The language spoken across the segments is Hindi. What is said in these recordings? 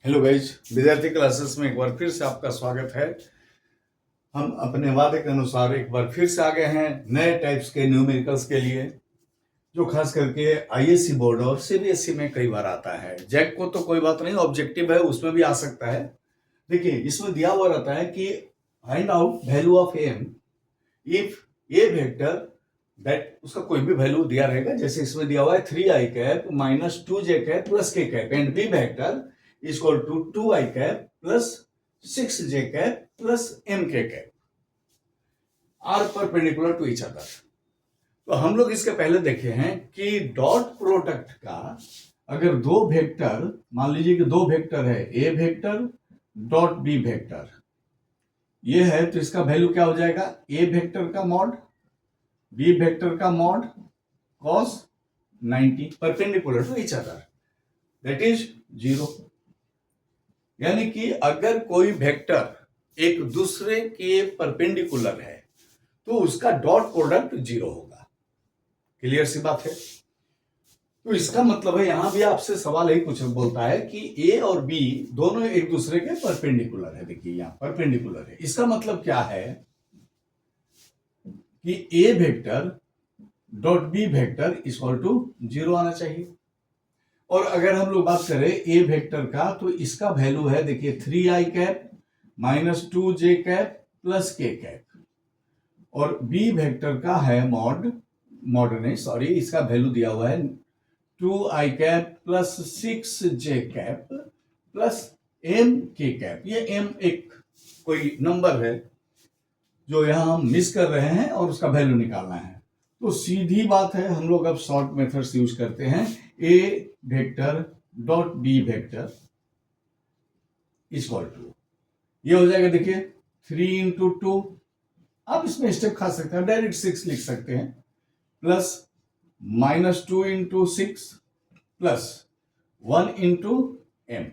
हेलो गाइज, विद्यार्थी क्लासेस में एक बार फिर से आपका स्वागत है। हम अपने वादे के अनुसार एक बार फिर से आ गए हैं नए टाइप्स के न्यूमेरिकल्स के लिए, जो खास करके आईएससी बोर्ड और सीबीएसई में कई बार आता है। जैक को तो कोई बात नहीं, ऑब्जेक्टिव है, उसमें भी आ सकता है। देखिए, इसमें दिया हुआ रहता है कि find out value of m if a vector that, उसका कोई भी वैल्यू दिया रहेगा। जैसे इसमें दिया हुआ है 3i cap minus 2j cap plus k cap and b vector equal to 2i cap plus 6j cap plus mk cap are perpendicular to each other. तो हम लोग इसके पहले देखे हैं कि डॉट प्रोडक्ट का अगर दो वेक्टर, मान लीजिए कि दो वेक्टर है, a vector dot B vector, ये है, तो इसका वैल्यू क्या हो जाएगा? ए वेक्टर का मॉड बी वेक्टर का mod cos 90 perpendicular to each other, that is 0। यानी कि अगर कोई वेक्टर एक दूसरे के परपेंडिकुलर है तो उसका डॉट प्रोडक्ट 0 होगा। क्लियर सी बात है। तो इसका मतलब है, यहां भी आपसे सवाल यही कुछ बोलता है कि ए और बी दोनों एक दूसरे के परपेंडिकुलर है। देखिए यहां परपेंडिकुलर है, इसका मतलब क्या है कि A vector dot B vector equal to 0 आना चाहिए। और अगर हम लोग बात करें ए वेक्टर का, तो इसका वैल्यू है, देखिए 3i cap minus 2j cap plus k cap, और बी वेक्टर का है इसका वैल्यू दिया हुआ है 2i cap plus 6j cap plus mk cap. ये m एक कोई नंबर है जो यहां हम मिस कर रहे हैं और उसका वैल्यू निकालना है। तो सीधी बात है, हम लोग अब शॉर्ट मेथड्स यूज करते हैं। A vector dot B vector equal to, ये हो जाएगा, देखिए 3 इंटू 2, आप इसमें स्टेप खा सकते हैं, डायरेक्ट 6 लिख सकते हैं, plus minus 2 into 6 plus 1 into m,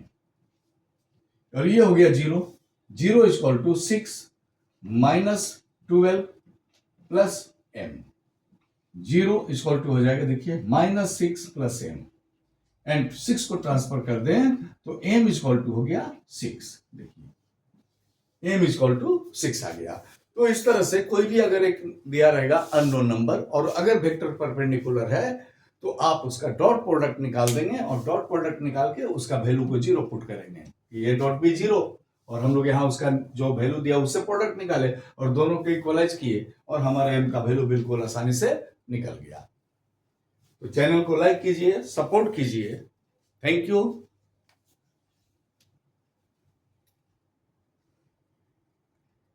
और ये हो गया 0 equal to 6 minus 12 plus m, 0 equal to हो जाएगा, देखिए माइनस 6 प्लस एम, एंड 6 को ट्रांसफर कर दें तो m इक्वल टू हो गया 6। देखिए m इक्वल टू 6 आ गया। तो इस तरह से कोई भी अगर एक दिया रहेगा अननोन नंबर और अगर वेक्टर परपेंडिकुलर है तो आप उसका डॉट प्रोडक्ट निकाल देंगे, और डॉट प्रोडक्ट निकाल के उसका वैल्यू को 0 पुट करेंगे, ये डॉट भी 0, और हम लोग यहाँ उसका जो वैल्यू दिया उससे प्रोडक्ट निकाले और दोनों को इक्वलाइज किए और हमारा m का वैल्यू बिल्कुल आसानी से निकल गया। तो चैनल को लाइक कीजिए, सपोर्ट कीजिए। Thank you.